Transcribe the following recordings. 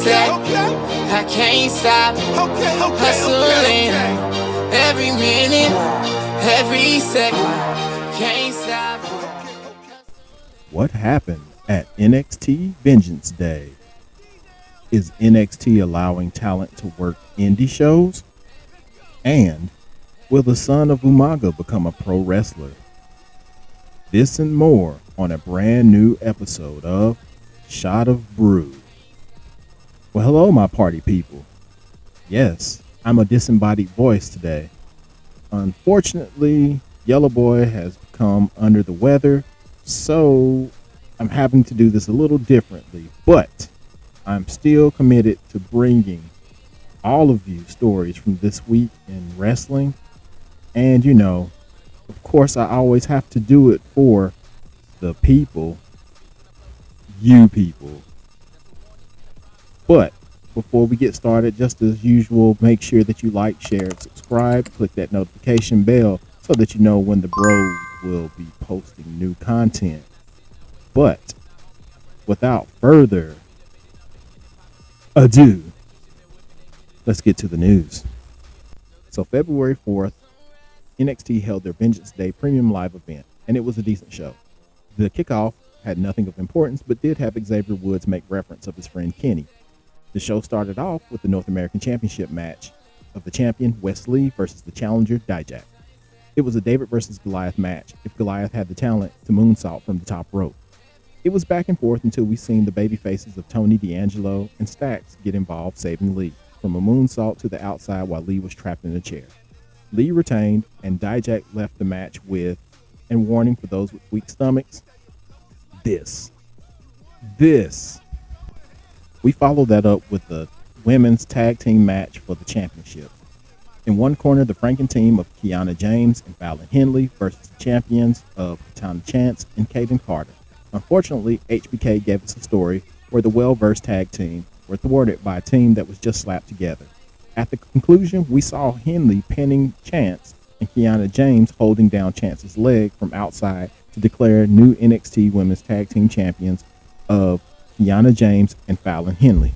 set. I can't stop hustling every minute, every second. Can't stop. What happened at NXT Vengeance Day? Is NXT allowing talent to work indie shows? And will the son of Umaga become a pro wrestler? This and more on a brand new episode of Shot of Brew. Well, hello, my party people. Yes, I'm a disembodied voice today. Unfortunately, Yellaboi has become under the weather, so I'm having to do this a little differently, but I'm still committed to bringing all of you stories from this week in wrestling. And of course, I always have to do it for the people, you people. But before we get started, just as usual, make sure that you like, share, and subscribe. Click that notification bell so that you know when the bros will be posting new content. But without further ado, let's get to the news. So February 4th, NXT held their Vengeance Day premium live event, and it was a decent show. The kickoff had nothing of importance, but did have Xavier Woods make reference of his friend Kenny. The show started off with the North American Championship match of the champion Wes Lee versus the challenger Dijak. It was a David versus Goliath match if Goliath had the talent to moonsault from the top rope. It was back and forth until we seen the baby faces of Tony D'Angelo and Stax get involved, saving Lee from a moonsault to the outside while Lee was trapped in a chair. Lee retained, and Dijak left the match with, and warning for those with weak stomachs, this. We followed that up with the women's tag team match for the championship. In one corner, the Franken team of Kiana James and Fallon Henley versus the champions of Katana Chance and Kaden Carter. Unfortunately, HBK gave us a story where the well-versed tag team were thwarted by a team that was just slapped together. At the conclusion, we saw Henley pinning Chance and Kiana James holding down Chance's leg from outside to declare new NXT Women's Tag Team Champions of Kiana James and Fallon Henley.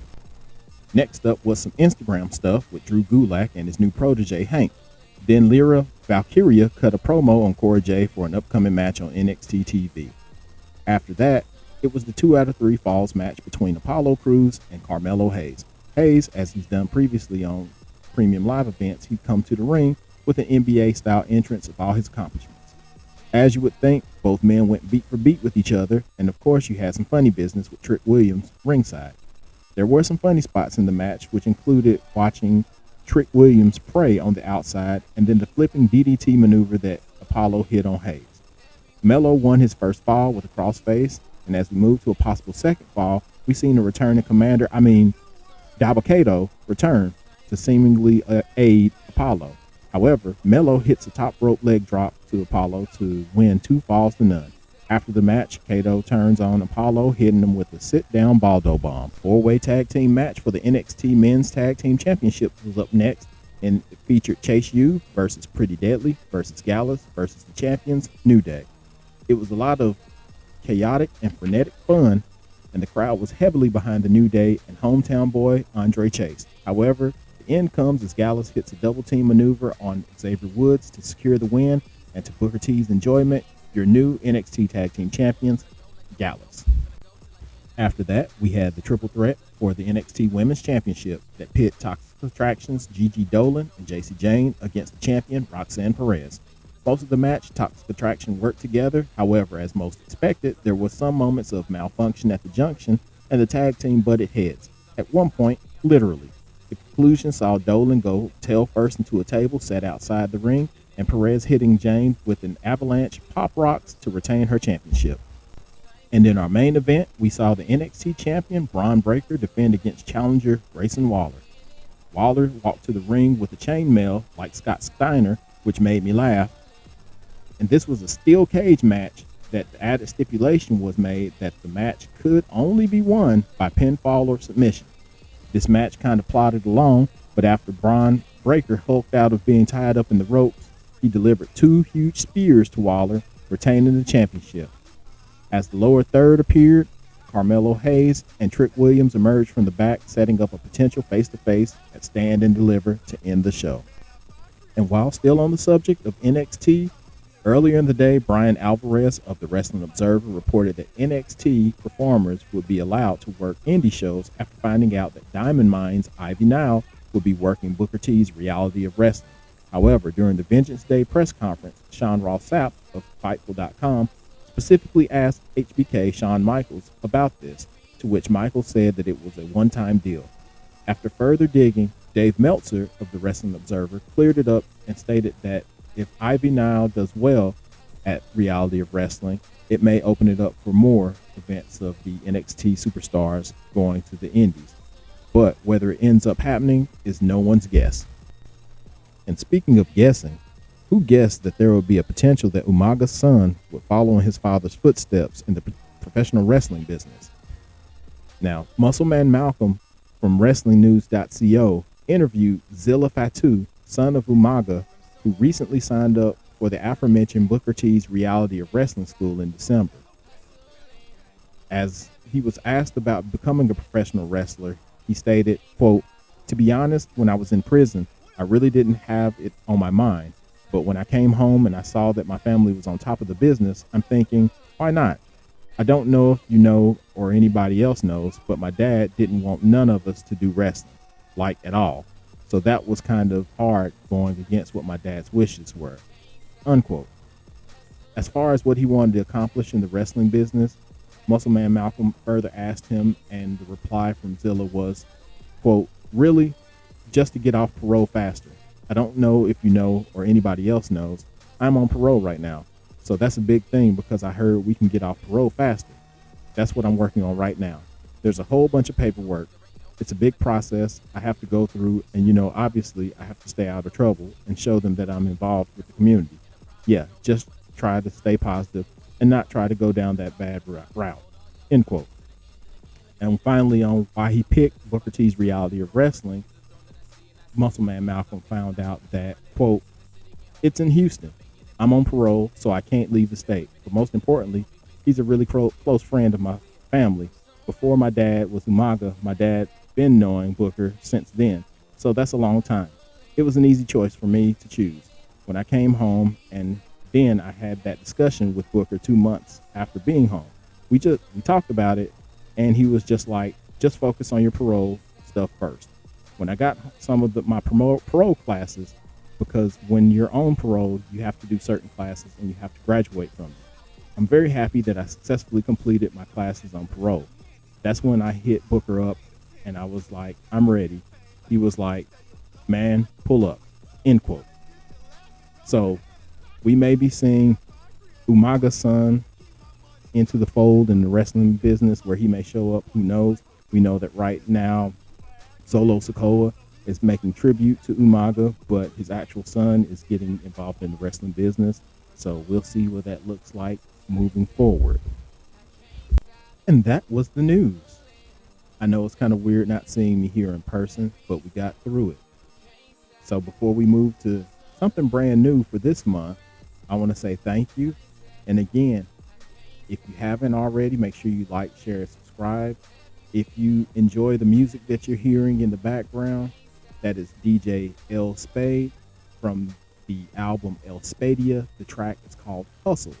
Next up was some Instagram stuff with Drew Gulak and his new protege Hank. Then Lyra Valkyria cut a promo on Cora Jade for an upcoming match on NXT TV. After that, it was the 2 out of 3 falls match between Apollo Crews and Carmelo Hayes. Hayes, as he's done previously on premium live events, he'd come to the ring with an NBA-style entrance of all his accomplishments. As you would think, both men went beat for beat with each other, and of course you had some funny business with Trick Williams ringside. There were some funny spots in the match, which included watching Trick Williams pray on the outside and then the flipping DDT maneuver that Apollo hit on Hayes. Melo won his first fall with a crossface, and as we moved to a possible second fall, we seen the returning commander, Dabakato, return to seemingly aid Apollo. However, Melo hits a top rope leg drop to Apollo to win 2 falls to none. After the match, Kato turns on Apollo, hitting him with a sit-down Baldo bomb. 4-way tag team match for the NXT Men's Tag Team Championship was up next, and it featured Chase U versus Pretty Deadly versus Gallus versus the champions New Day. It was a lot of chaotic and frenetic fun, and the crowd was heavily behind the New Day and hometown boy Andre Chase. However, the end comes as Gallus hits a double team maneuver on Xavier Woods to secure the win, and to Booker T's enjoyment, your new NXT Tag Team Champions, Gallus. After that, we had the triple threat for the NXT Women's Championship that pit Toxic Attractions Gigi Dolan and JC Jane against the champion Roxanne Perez. Most of the match, Toxic Attraction worked together. However, as most expected, there were some moments of malfunction at the junction, and the tag team butted heads. At one point, literally. The conclusion saw Dolan go tail first into a table set outside the ring, and Perez hitting Jane with an avalanche pop rocks to retain her championship. And in our main event, we saw the NXT champion Braun Breaker defend against challenger Grayson Waller. Waller walked to the ring with a chainmail like Scott Steiner, which made me laugh. And this was a steel cage match that the added stipulation was made that the match could only be won by pinfall or submission. This match kind of plodded along, but after Braun Breaker hulked out of being tied up in the ropes, he delivered 2 huge spears to Waller, retaining the championship. As the lower third appeared, Carmelo Hayes and Trick Williams emerged from the back, setting up a potential face-to-face at Stand and Deliver to end the show. And while still on the subject of NXT, earlier in the day, Brian Alvarez of the Wrestling Observer reported that NXT performers would be allowed to work indie shows after finding out that Diamond Mine's Ivy Nile would be working Booker T's Reality of Wrestling. However, during the Vengeance Day press conference, Sean Ross Sapp of Fightful.com specifically asked HBK Shawn Michaels about this, to which Michaels said that it was a one-time deal. After further digging, Dave Meltzer of the Wrestling Observer cleared it up and stated that if Ivy Nile does well at Reality of Wrestling, it may open it up for more events of the NXT superstars going to the indies. But whether it ends up happening is no one's guess. And speaking of guessing, who guessed that there would be a potential that Umaga's son would follow in his father's footsteps in the professional wrestling business? Now, Muscleman Malcolm from WrestlingNews.co interviewed Zilla Fatu, son of Umaga, who recently signed up for the aforementioned Booker T's Reality of Wrestling School in December. As he was asked about becoming a professional wrestler, he stated, quote, "To be honest, when I was in prison, I really didn't have it on my mind. But when I came home and I saw that my family was on top of the business, I'm thinking, why not? I don't know if you know or anybody else knows, but my dad didn't want none of us to do wrestling, like at all. So that was kind of hard going against what my dad's wishes were," unquote. As far as what he wanted to accomplish in the wrestling business, Muscleman Malcolm further asked him, and the reply from Zilla was, quote, "Really? Just to get off parole faster. I don't know if you know or anybody else knows, I'm on parole right now. So that's a big thing because I heard we can get off parole faster. That's what I'm working on right now. There's a whole bunch of paperwork. It's a big process I have to go through, and obviously I have to stay out of trouble and show them that I'm involved with the community. Yeah, just try to stay positive and not try to go down that bad route," end quote. And finally, on why he picked Booker T's Reality of Wrestling, Muscleman Malcolm found out that, quote, "It's in Houston. I'm on parole, so I can't leave the state. But most importantly, he's a really close friend of my family. Before my dad was Umaga, my dad been knowing Booker since then. So that's a long time. It was an easy choice for me to choose. When I came home, and then I had that discussion with Booker 2 months after being home. We talked about it, and he was just like, just focus on your parole stuff first. When I got some of my parole classes, because when you're on parole, you have to do certain classes and you have to graduate from them. I'm very happy that I successfully completed my classes on parole. That's when I hit Booker up and I was like, I'm ready. He was like, man, pull up," end quote. So we may be seeing Umaga's son into the fold in the wrestling business where he may show up. Who knows? We know that right now, Solo Sikoa is making tribute to Umaga, but his actual son is getting involved in the wrestling business. So we'll see what that looks like moving forward. And that was the news. I know it's kind of weird not seeing me here in person, but we got through it. So before we move to something brand new for this month, I want to say thank you. And again, if you haven't already, make sure you like, share, and subscribe. If you enjoy the music that you're hearing in the background, that is DJ L Spade from the album El Spadia. The track is called Hustle.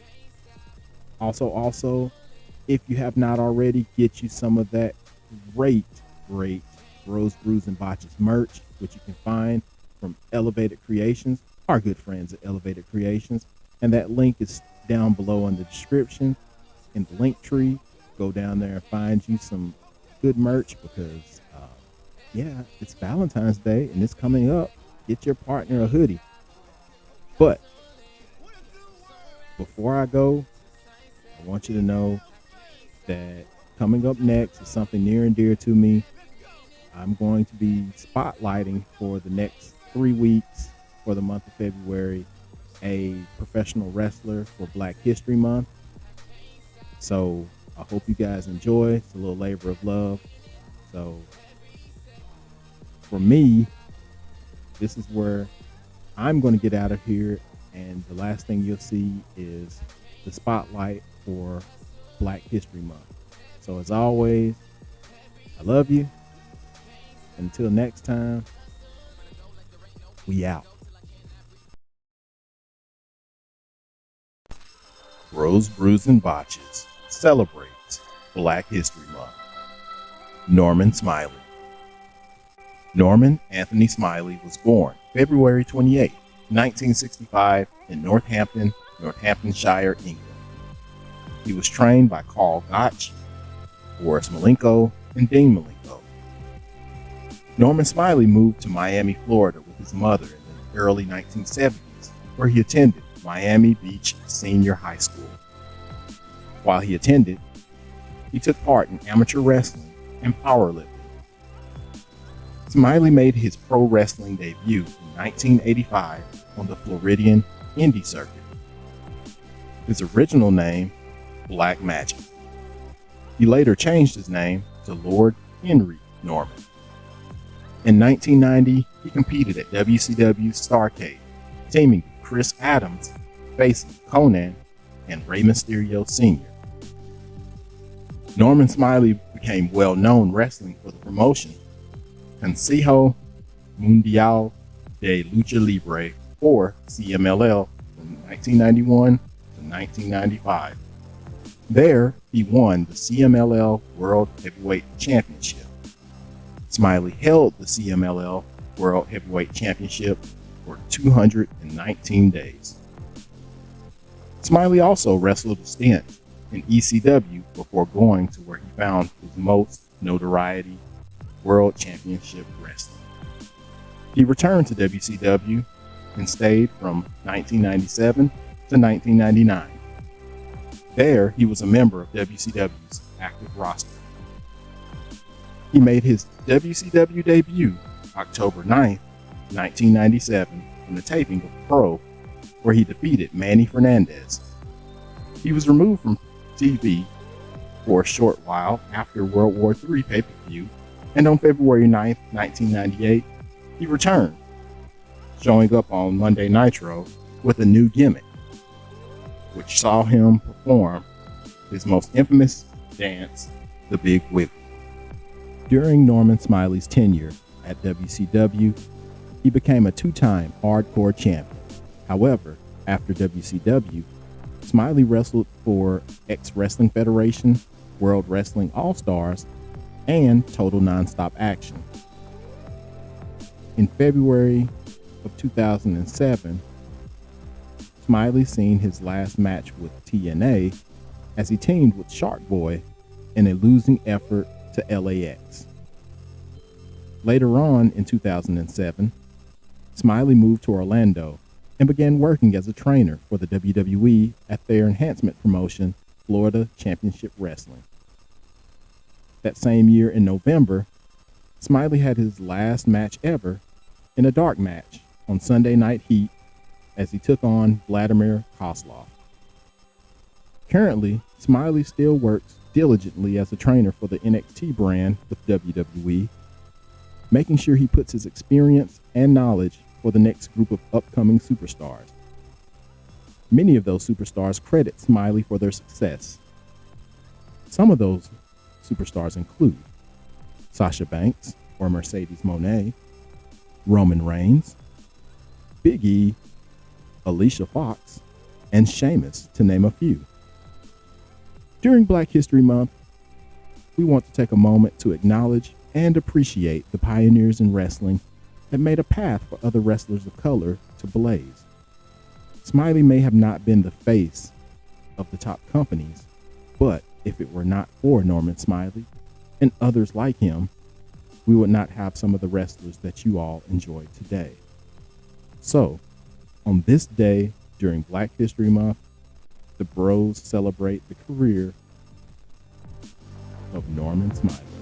Also, if you have not already, get you some of that great Bros, Brews, and Botches merch, which you can find from Elevated Creations, our good friends at Elevated Creations. And that link is down below in the description in the link tree. Go down there and find you some good merch because it's Valentine's Day and it's coming up. Get your partner a hoodie. But before I go, I want you to know that coming up next is something near and dear to me. I'm going to be spotlighting for the next 3 weeks for the month of February a professional wrestler for Black History Month. So I hope you guys enjoy. It's a little labor of love. So for me, this is where I'm going to get out of here. And the last thing you'll see is the spotlight for Black History Month. So as always, I love you. Until next time, we out. Bros, Brews, and Botches celebrates Black History Month. Norman Smiley. Norman Anthony Smiley was born February 28, 1965 in Northampton, Northamptonshire, England. He was trained by Carl Gotch, Boris Malenko, and Dean Malenko. Norman Smiley moved to Miami, Florida with his mother in the early 1970s, where he attended Miami Beach Senior High School. While he attended, he took part in amateur wrestling and powerlifting. Smiley made his pro wrestling debut in 1985 on the Floridian Indie Circuit. His original name, Black Magic. He later changed his name to Lord Henry Norman. In 1990, he competed at WCW Starrcade, teaming with Chris Adams, facing Conan and Rey Mysterio Sr. Norman Smiley became well-known wrestling for the promotion Consejo Mundial de Lucha Libre, or CMLL, from 1991 to 1995. There, he won the CMLL World Heavyweight Championship. Smiley held the CMLL World Heavyweight Championship for 219 days. Smiley also wrestled a stint in ECW before going to where he found his most notoriety, World Championship Wrestling. He returned to WCW and stayed from 1997 to 1999. There, he was a member of WCW's active roster. He made his WCW debut October 9th, 1997, in the taping of Pro, where he defeated Manny Fernandez. He was removed from TV for a short while after World War III pay-per-view, and on February 9th, 1998, he returned, showing up on Monday Nitro with a new gimmick, which saw him perform his most infamous dance, the Big Wiggle. During Norman Smiley's tenure at WCW, he became a two-time hardcore champion. However, after WCW, Smiley wrestled for X-Wrestling Federation, World Wrestling All-Stars, and Total Nonstop Action. In February of 2007, Smiley seen his last match with TNA as he teamed with Shark Boy in a losing effort to LAX. Later on in 2007, Smiley moved to Orlando and began working as a trainer for the WWE at their enhancement promotion, Florida Championship Wrestling. That same year in November, Smiley had his last match ever in a dark match on Sunday Night Heat as he took on Vladimir Kozlov. Currently, Smiley still works diligently as a trainer for the NXT brand with WWE, making sure he puts his experience and knowledge for the next group of upcoming superstars. Many of those superstars credit Smiley for their success. Some of those superstars include Sasha Banks or Mercedes Moné, Roman Reigns, Big E, Alicia Fox, and Sheamus, to name a few. During Black History Month, we want to take a moment to acknowledge and appreciate the pioneers in wrestling that made a path for other wrestlers of color to blaze. Smiley may have not been the face of the top companies, but if it were not for Norman Smiley and others like him, we would not have some of the wrestlers that you all enjoy today. So, on this day during Black History Month, the Bros celebrate the career of Norman Smiley.